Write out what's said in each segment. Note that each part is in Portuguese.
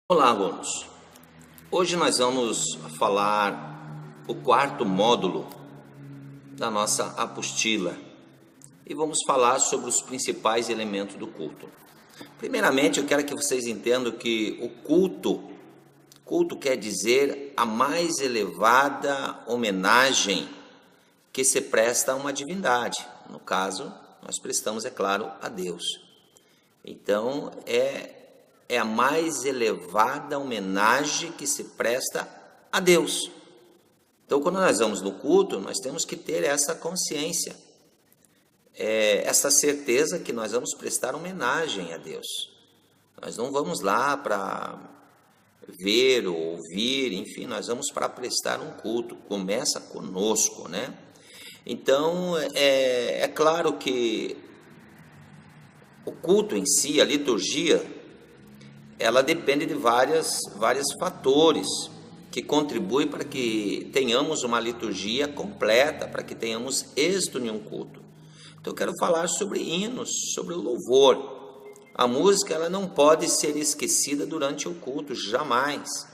Olá, alunos! Hoje nós vamos falar o quarto módulo da nossa apostila e vamos falar sobre os principais elementos do culto. Primeiramente, eu quero que vocês entendam que o culto quer dizer a mais elevada homenagem que se presta a uma divindade. No caso, nós prestamos, é claro, a Deus. Então, é a mais elevada homenagem que se presta a Deus. Então, quando nós vamos no culto, nós temos que ter essa consciência, essa certeza que nós vamos prestar homenagem a Deus. Nós não vamos lá para ver ou ouvir, enfim, nós vamos para prestar um culto. Começa conosco, né? Então, é claro que o culto em si, a liturgia, ela depende de vários fatores que contribuem para que tenhamos uma liturgia completa, para que tenhamos êxito em um culto. Então, eu quero falar sobre hinos, sobre o louvor. A música ela não pode ser esquecida durante o culto, jamais,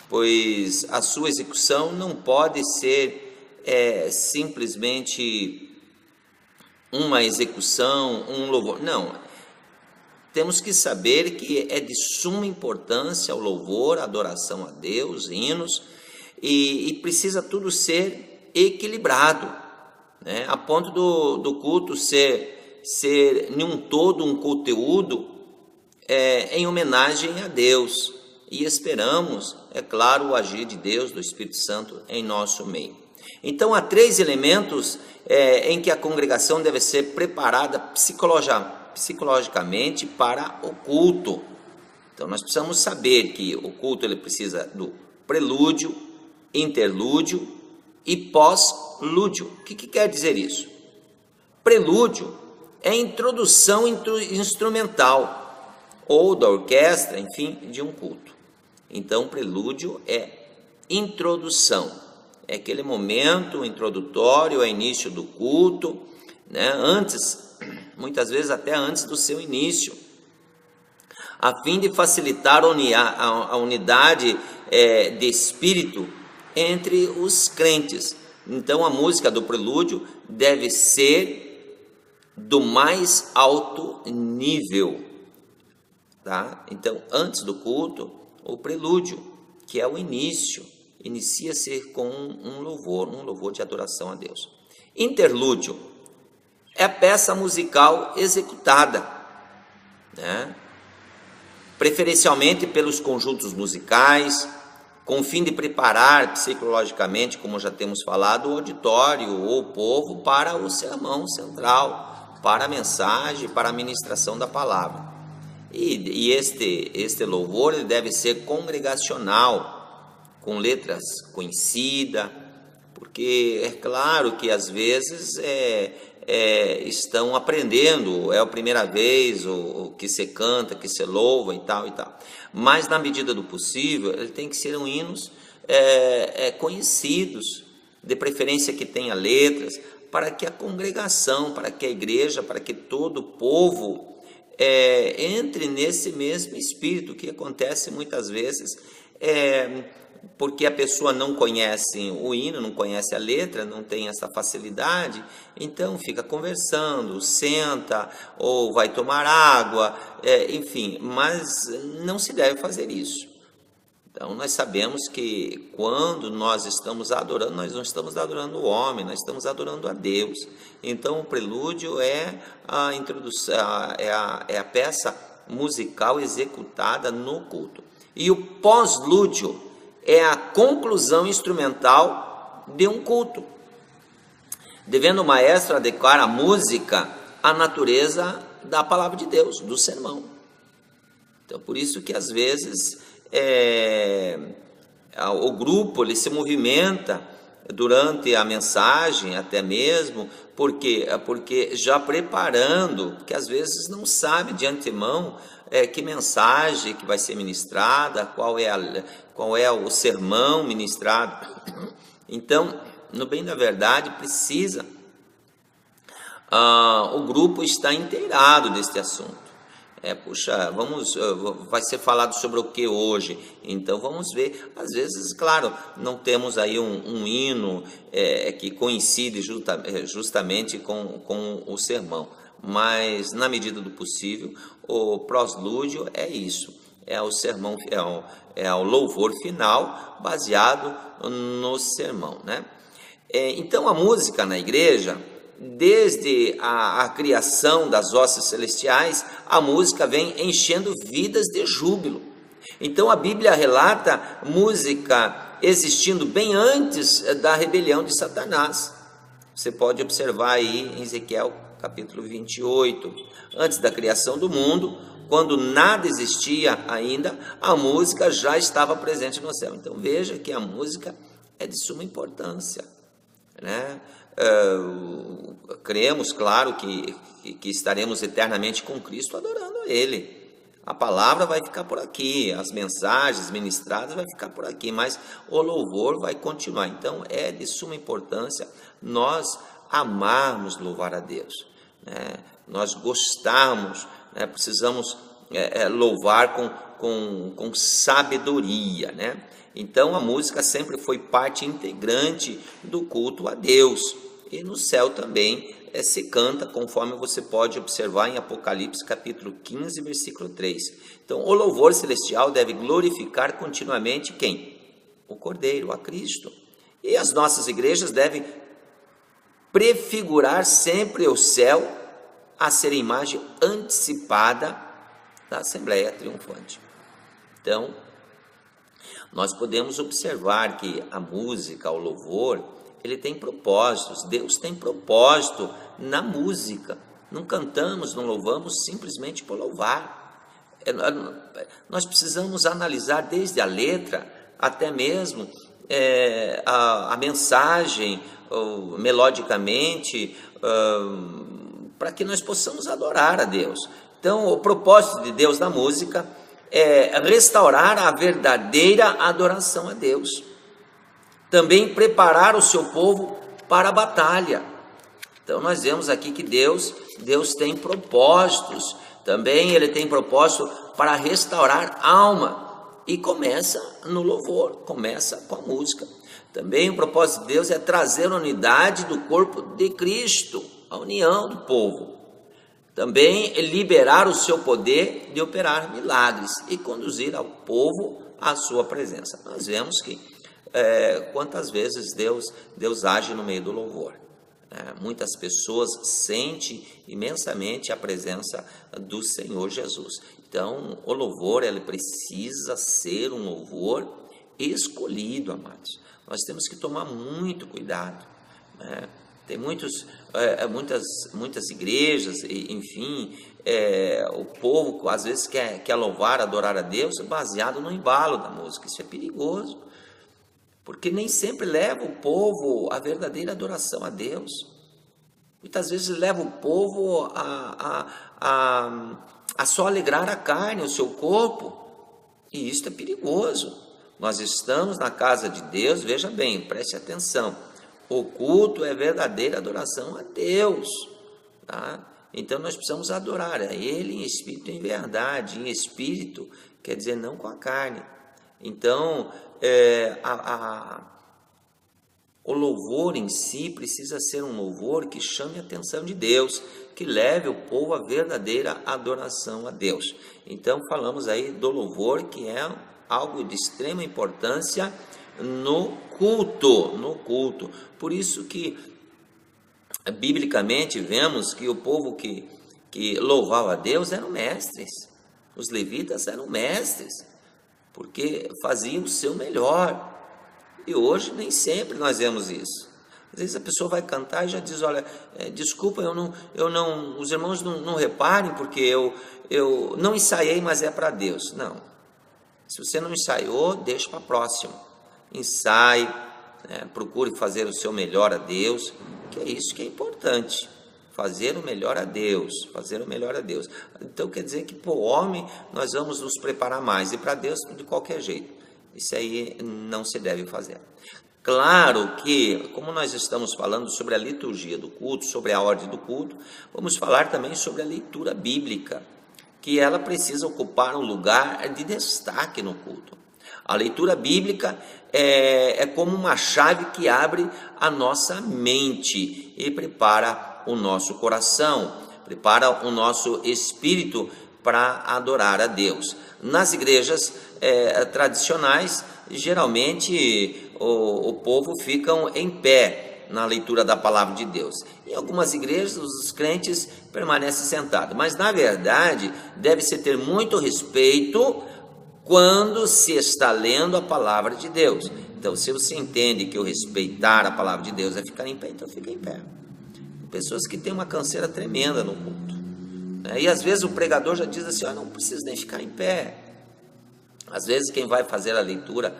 pois a sua execução não pode ser simplesmente uma execução, um louvor. Não. Temos que saber que é de suma importância o louvor, a adoração a Deus, hinos, e precisa tudo ser equilibrado, né? A ponto do culto ser em um todo, um conteúdo em homenagem a Deus. E esperamos, é claro, o agir de Deus, do Espírito Santo, em nosso meio. Então, há 3 elementos em que a congregação deve ser preparada psicologicamente para o culto. Então nós precisamos saber que o culto ele precisa do prelúdio, interlúdio e pós-lúdio. O que quer dizer isso? Prelúdio é a introdução instrumental ou da orquestra, enfim, de um culto. Então prelúdio é introdução, é aquele momento introdutório, é início do culto, né? Muitas vezes até antes do seu início, a fim de facilitar a unidade de espírito entre os crentes. Então, a música do prelúdio deve ser do mais alto nível, tá? Então, antes do culto, o prelúdio, que é o início, inicia-se com um louvor de adoração a Deus. Interlúdio é a peça musical executada, né? Preferencialmente pelos conjuntos musicais, com o fim de preparar psicologicamente, como já temos falado, o auditório ou o povo para o sermão central, para a mensagem, para a ministração da palavra. E este louvor ele deve ser congregacional, com letras conhecidas, porque é claro que às vezes estão aprendendo, é a primeira vez o que se canta, que se louva e tal, mas na medida do possível, ele tem que ser hinos conhecidos, de preferência que tenha letras, para que a congregação, para que a igreja, para que todo o povo entre nesse mesmo espírito, que acontece muitas vezes, porque a pessoa não conhece o hino, não conhece a letra, não tem essa facilidade, então fica conversando, senta, ou vai tomar água, enfim, mas não se deve fazer isso. Então, nós sabemos que quando nós estamos adorando, nós não estamos adorando o homem, nós estamos adorando a Deus. Então, o prelúdio é a introdução, é a peça musical executada no culto. E o pós-lúdio é a conclusão instrumental de um culto, devendo o maestro adequar a música à natureza da palavra de Deus, do sermão. Então, por isso que às vezes o grupo ele se movimenta durante a mensagem, até mesmo, porque já preparando, porque às vezes não sabe de antemão que mensagem que vai ser ministrada, qual é o sermão ministrado. Então, no bem da verdade, o grupo está inteirado deste assunto. Puxa, vai ser falado sobre o que hoje? Então vamos ver. Às vezes, claro, não temos aí um hino que coincide justamente com o sermão, mas na medida do possível, o proslúdio é isso, é o sermão, é o louvor final baseado no sermão, né? Então a música na igreja, desde a criação das hostes celestiais, a música vem enchendo vidas de júbilo. Então a Bíblia relata música existindo bem antes da rebelião de Satanás. Você pode observar aí em Ezequiel capítulo 28, antes da criação do mundo, quando nada existia ainda, a música já estava presente no céu. Então veja que a música é de suma importância, né? Cremos, claro, que estaremos eternamente com Cristo adorando a Ele. A palavra vai ficar por aqui, as mensagens ministradas vai ficar por aqui, mas o louvor vai continuar. Então é de suma importância nós amarmos louvar a Deus, né? Nós gostarmos, né? Precisamos louvar com sabedoria, né? Então a música sempre foi parte integrante do culto a Deus, e no céu também se canta, conforme você pode observar em Apocalipse capítulo 15, versículo 3. Então o louvor celestial deve glorificar continuamente quem? O Cordeiro, a Cristo. E as nossas igrejas devem prefigurar sempre o céu a ser imagem antecipada da Assembleia Triunfante. Então, nós podemos observar que a música, o louvor, ele tem propósitos. Deus tem propósito na música. Não cantamos, não louvamos simplesmente por louvar. Nós precisamos analisar desde a letra até mesmo a mensagem, melodicamente, para que nós possamos adorar a Deus. Então, o propósito de Deus na música é restaurar a verdadeira adoração a Deus. Também preparar o seu povo para a batalha. Então nós vemos aqui que Deus tem propósitos. Também Ele tem propósito para restaurar a alma. E começa no louvor, começa com a música. Também o propósito de Deus é trazer a unidade do corpo de Cristo, a união do povo. Também liberar o seu poder de operar milagres e conduzir ao povo à sua presença. Nós vemos que quantas vezes Deus age no meio do louvor. Muitas pessoas sentem imensamente a presença do Senhor Jesus. Então, o louvor, ele precisa ser um louvor escolhido, amados. Nós temos que tomar muito cuidado, né? Tem muitas igrejas, enfim, o povo às vezes quer louvar, adorar a Deus baseado no embalo da música. Isso é perigoso, porque nem sempre leva o povo à verdadeira adoração a Deus. Muitas vezes leva o povo a só alegrar a carne, o seu corpo, e isso é perigoso. Nós estamos na casa de Deus, veja bem, preste atenção. O culto é verdadeira adoração a Deus, tá? Então nós precisamos adorar a Ele em espírito e em verdade. Em espírito quer dizer não com a carne. Então o louvor em si precisa ser um louvor que chame a atenção de Deus, que leve o povo à verdadeira adoração a Deus. Então falamos aí do louvor, que é algo de extrema importância no culto. Por isso que, biblicamente, vemos que o povo que louvava a Deus eram mestres. Os levitas eram mestres, porque faziam o seu melhor. E hoje nem sempre nós vemos isso. Às vezes a pessoa vai cantar e já diz, olha, desculpa, os irmãos não reparem, porque eu não ensaiei, mas é para Deus. Não. Se você não ensaiou, deixa para a próxima. Ensaie, procure fazer o seu melhor a Deus, que é isso que é importante, fazer o melhor a Deus, Então quer dizer que para o homem nós vamos nos preparar mais, e para Deus de qualquer jeito. Isso aí não se deve fazer. Claro que, como nós estamos falando sobre a liturgia do culto, sobre a ordem do culto, vamos falar também sobre a leitura bíblica, que ela precisa ocupar um lugar de destaque no culto. A leitura bíblica é como uma chave que abre a nossa mente e prepara o nosso coração, prepara o nosso espírito para adorar a Deus. Nas igrejas tradicionais, geralmente o povo fica em pé na leitura da palavra de Deus. Em algumas igrejas, os crentes permanecem sentados, mas na verdade deve-se ter muito respeito quando se está lendo a palavra de Deus. Então, se você entende que o respeitar a palavra de Deus é ficar em pé, então fica em pé. Tem pessoas que têm uma canseira tremenda no culto, né? E às vezes o pregador já diz assim: não preciso nem ficar em pé. Às vezes quem vai fazer a leitura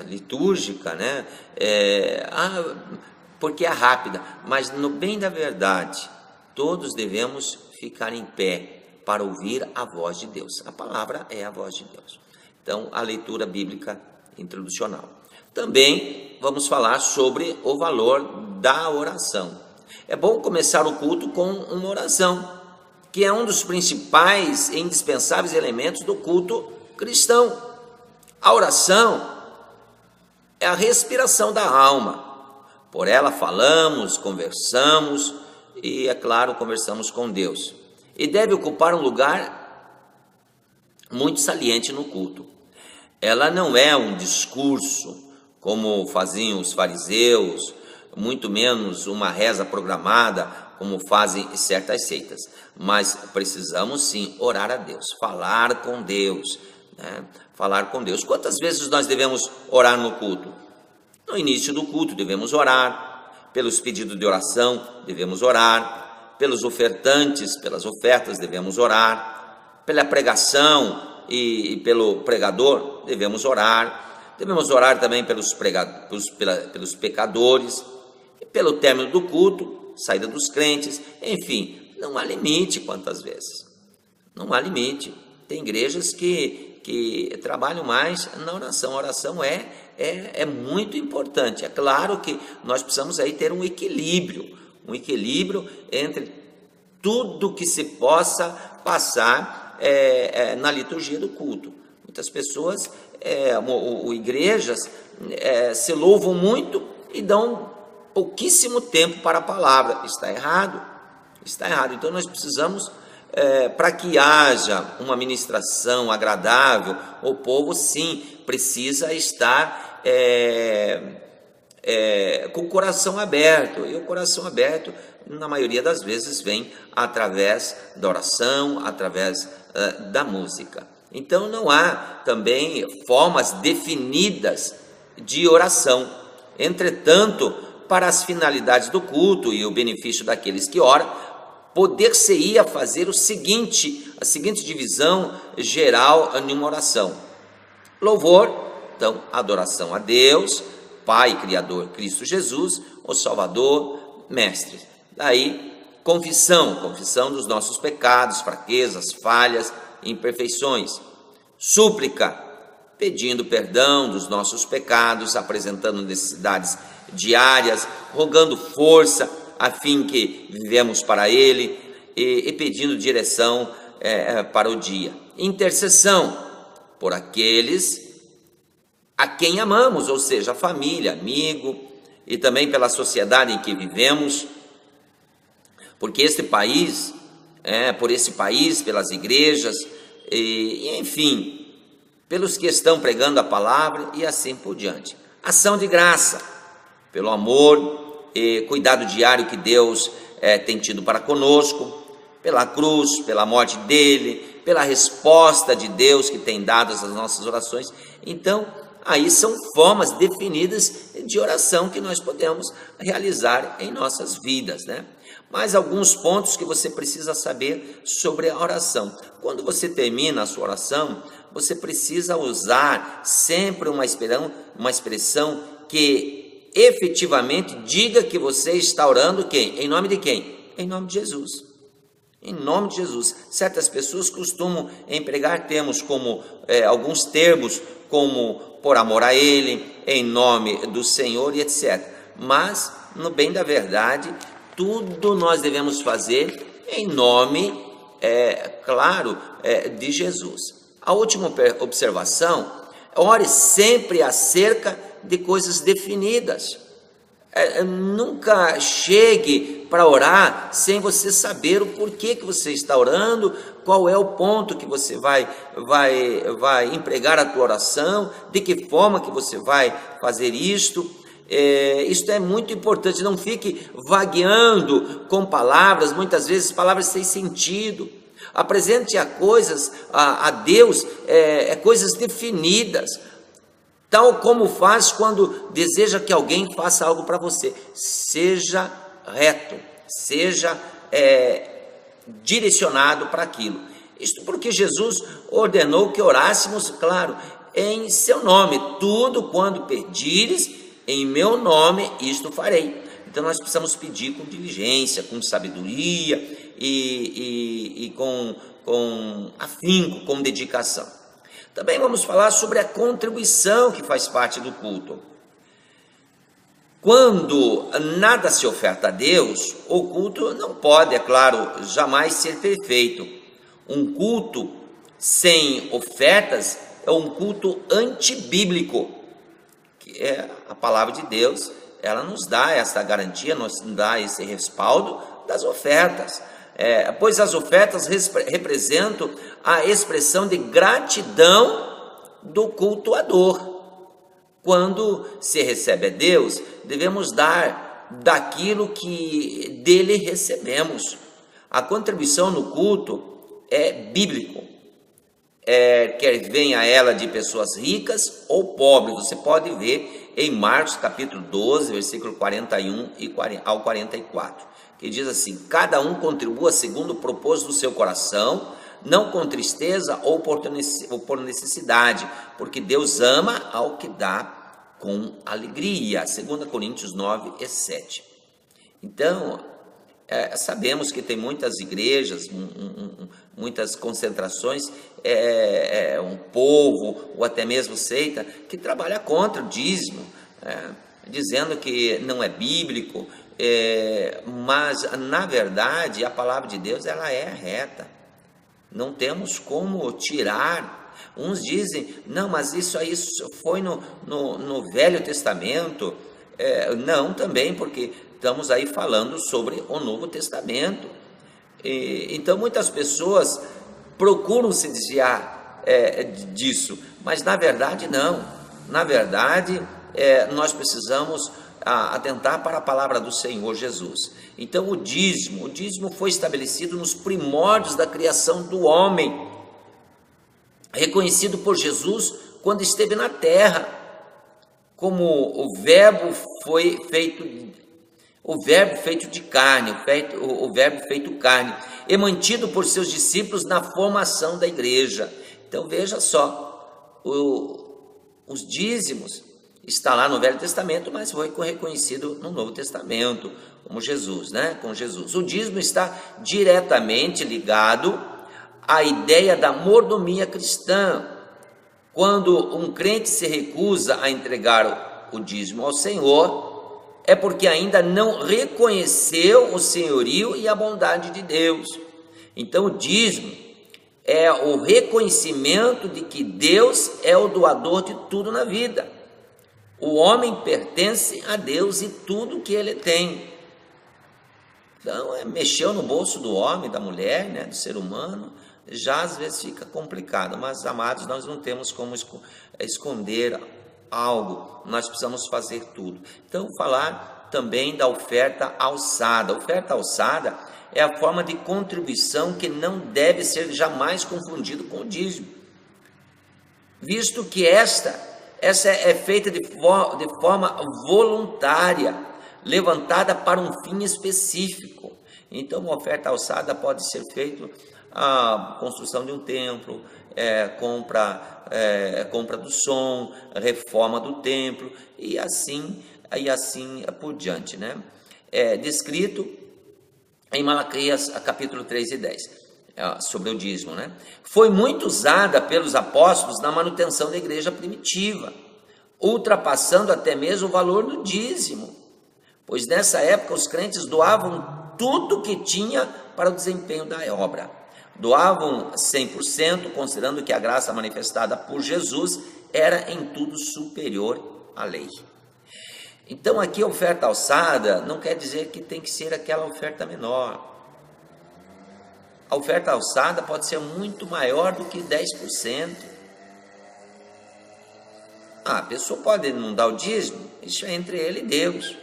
litúrgica, né? Porque é rápida, mas no bem da verdade, todos devemos ficar em pé para ouvir a voz de Deus. A palavra é a voz de Deus. Então, a leitura bíblica introducional. Também vamos falar sobre o valor da oração. É bom começar o culto com uma oração, que é um dos principais e indispensáveis elementos do culto cristão. A oração é a respiração da alma. Por ela falamos, conversamos e, é claro, conversamos com Deus. E deve ocupar um lugar muito saliente no culto. Ela não é um discurso, como faziam os fariseus, muito menos uma reza programada, como fazem certas seitas. Mas precisamos sim orar a Deus, falar com Deus, né? Falar com Deus. Quantas vezes nós devemos orar no culto? No início do culto devemos orar, pelos pedidos de oração devemos orar, pelos ofertantes, pelas ofertas devemos orar, pela pregação e pelo pregador devemos orar também pelos pecadores, e pelo término do culto, saída dos crentes, enfim, não há limite quantas vezes, não há limite. Tem igrejas que trabalham mais na oração. A oração é muito importante. É claro que nós precisamos aí ter um equilíbrio entre tudo que se possa passar na liturgia do culto. Muitas pessoas, igrejas, se louvam muito e dão pouquíssimo tempo para a palavra. Está errado. Então nós precisamos, para que haja uma ministração agradável, o povo sim precisa estar com o coração aberto, e o coração aberto na maioria das vezes vem através da oração, através da música. Então não há também formas definidas de oração. Entretanto, para as finalidades do culto e o benefício daqueles que oram, poder-se-ia fazer a seguinte divisão geral em uma oração: louvor, então, adoração a Deus, Pai, Criador, Cristo Jesus, o Salvador, Mestre. Daí, confissão dos nossos pecados, fraquezas, falhas, imperfeições. Súplica, pedindo perdão dos nossos pecados, apresentando necessidades diárias, rogando força a fim que vivemos para Ele e pedindo direção para o dia. Intercessão por aqueles a quem amamos, ou seja, a família, amigo, e também pela sociedade em que vivemos, porque por esse país, pelas igrejas, e enfim, pelos que estão pregando a palavra e assim por diante. Ação de graça, pelo amor e cuidado diário que Deus tem tido para conosco, pela cruz, pela morte dele, pela resposta de Deus que tem dado às nossas orações. Então, aí são formas definidas de oração que nós podemos realizar em nossas vidas, né? Mais alguns pontos que você precisa saber sobre a oração. Quando você termina a sua oração, você precisa usar sempre uma expressão que efetivamente diga que você está orando quem? Em nome de quem? Em nome de Jesus. Em nome de Jesus. Certas pessoas costumam empregar termos como alguns termos como por amor a Ele, em nome do Senhor e etc. Mas, no bem da verdade, tudo nós devemos fazer em nome claro, de Jesus. A última observação: ore sempre acerca de coisas definidas. Nunca chegue para orar sem você saber o porquê que você está orando, qual é o ponto que você vai empregar a tua oração, de que forma que você vai fazer isto. Isto é muito importante. Não fique vagueando com palavras, muitas vezes palavras sem sentido. Apresente a Deus coisas definidas, tal como faz quando deseja que alguém faça algo para você. Seja reto, seja direcionado para aquilo. Isto porque Jesus ordenou que orássemos, claro, em seu nome. Tudo quando pedires em meu nome, isto farei. Então nós precisamos pedir com diligência, com sabedoria e com afinco, com dedicação. Também vamos falar sobre a contribuição que faz parte do culto. Quando nada se oferta a Deus, o culto não pode, é claro, jamais ser perfeito. Um culto sem ofertas é um culto antibíblico, que é a palavra de Deus. Ela nos dá essa garantia, nos dá esse respaldo das ofertas. Pois as ofertas representam a expressão de gratidão do cultuador. Quando se recebe a Deus, devemos dar daquilo que dele recebemos. A contribuição no culto é bíblico, quer venha ela de pessoas ricas ou pobres. Você pode ver em Marcos capítulo 12, versículo 41 ao 44, que diz assim: cada um contribua segundo o propósito do seu coração, não com tristeza ou por necessidade, porque Deus ama ao que dá com alegria. 2 Coríntios 9 e 7. Então, sabemos que tem muitas igrejas, muitas concentrações, um povo ou até mesmo seita que trabalha contra o dízimo, dizendo que não é bíblico, mas na verdade a palavra de Deus ela é reta, não temos como tirar. Uns dizem, não, mas isso aí foi no Velho Testamento. Não, também, porque estamos aí falando sobre o Novo Testamento. Então muitas pessoas procuram se desviar disso, mas na verdade não. Na verdade, nós precisamos atentar para a palavra do Senhor Jesus. Então o dízimo foi estabelecido nos primórdios da criação do homem, reconhecido por Jesus quando esteve na terra, como o verbo feito de carne, o verbo feito carne, e mantido por seus discípulos na formação da igreja. Então veja só, os dízimos está lá no Velho Testamento, mas foi reconhecido no Novo Testamento, como Jesus, com Jesus. O dízimo está diretamente ligado à ideia da mordomia cristã. Quando um crente se recusa a entregar o dízimo ao Senhor, é porque ainda não reconheceu o senhorio e a bondade de Deus. Então o dízimo é o reconhecimento de que Deus é o doador de tudo na vida. O homem pertence a Deus e tudo que ele tem. Então, mexeu no bolso do homem, da mulher, do ser humano, já às vezes fica complicado. Mas, amados, nós não temos como esconder algo, nós precisamos fazer tudo. Então, falar também da oferta alçada. A oferta alçada é a forma de contribuição que não deve ser jamais confundido com o dízimo, visto que essa é feita de forma voluntária, levantada para um fim específico. Então, uma oferta alçada pode ser feita a construção de um templo, compra do som, reforma do templo e assim por diante, descrito em Malaquias capítulo 3 e 10. Sobre o dízimo, foi muito usada pelos apóstolos na manutenção da igreja primitiva, ultrapassando até mesmo o valor do dízimo, pois nessa época os crentes doavam tudo que tinha para o desempenho da obra. Doavam 100%, considerando que a graça manifestada por Jesus era em tudo superior à lei. Então aqui a oferta alçada não quer dizer que tem que ser aquela oferta menor. A oferta alçada pode ser muito maior do que 10%. A pessoa pode não dar o dízimo, isso é entre ele e Deus.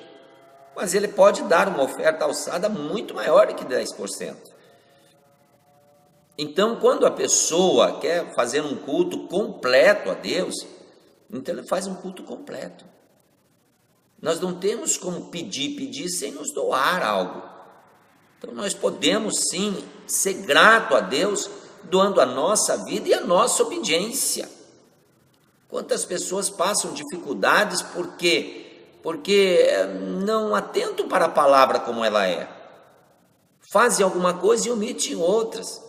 Mas ele pode dar uma oferta alçada muito maior do que 10%. Então, quando a pessoa quer fazer um culto completo a Deus, então ele faz um culto completo. Nós não temos como pedir sem nos doar algo. Então, nós podemos sim ser grato a Deus, doando a nossa vida e a nossa obediência. Quantas pessoas passam dificuldades porque não atentam para a palavra como ela é. Fazem alguma coisa e omitem outras.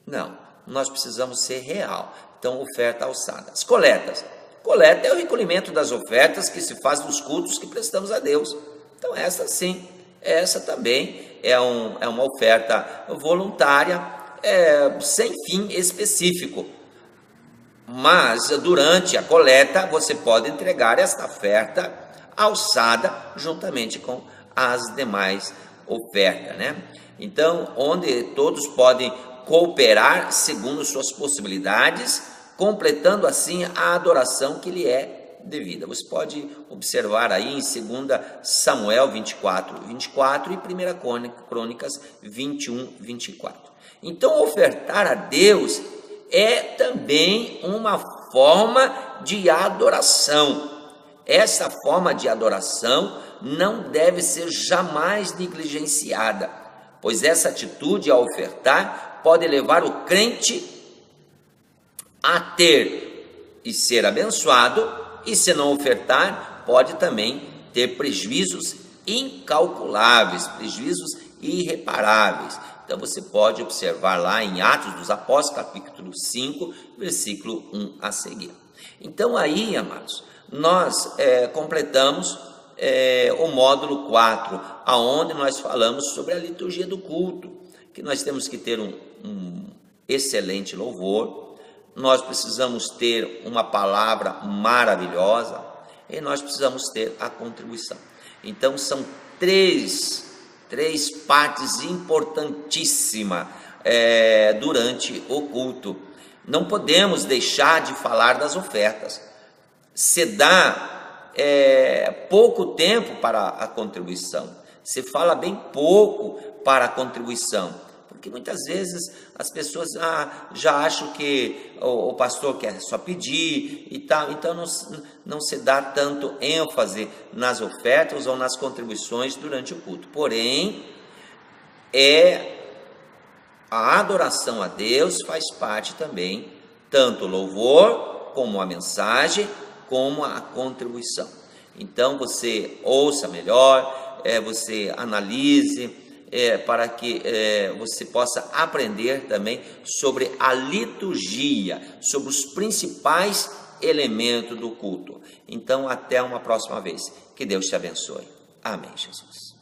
Não, nós precisamos ser real. Então, oferta alçada. As coletas. Coleta é o recolhimento das ofertas que se faz nos cultos que prestamos a Deus. Então, essa sim, essa também é uma oferta voluntária, sem fim específico. Mas, durante a coleta, você pode entregar esta oferta alçada juntamente com as demais ofertas, né? Então, onde todos podem cooperar segundo suas possibilidades, completando assim a adoração que lhe é devida. Você pode observar aí em 2 Samuel 24 e 1 Crônicas 21, 24. Então, ofertar a Deus é também uma forma de adoração. Essa forma de adoração não deve ser jamais negligenciada, pois essa atitude ao ofertar pode levar o crente a ter e ser abençoado, e se não ofertar, pode também ter prejuízos incalculáveis, prejuízos irreparáveis. Então você pode observar lá em Atos dos Apóstolos, capítulo 5, versículo 1 a seguir. Então aí, amados, nós completamos o módulo 4, aonde nós falamos sobre a liturgia do culto, que nós temos que ter um excelente louvor, nós precisamos ter uma palavra maravilhosa e nós precisamos ter a contribuição. Então são três partes importantíssimas durante o culto. Não podemos deixar de falar das ofertas. Se dá pouco tempo para a contribuição, se fala bem pouco para a contribuição, porque muitas vezes as pessoas já acham que o pastor quer só pedir e tal, então não se dá tanto ênfase nas ofertas ou nas contribuições durante o culto. Porém, a adoração a Deus faz parte também, tanto o louvor, como a mensagem, como a contribuição. Então você ouça melhor, você analise, para que você possa aprender também sobre a liturgia, sobre os principais elementos do culto. Então, até uma próxima vez. Que Deus te abençoe. Amém, Jesus.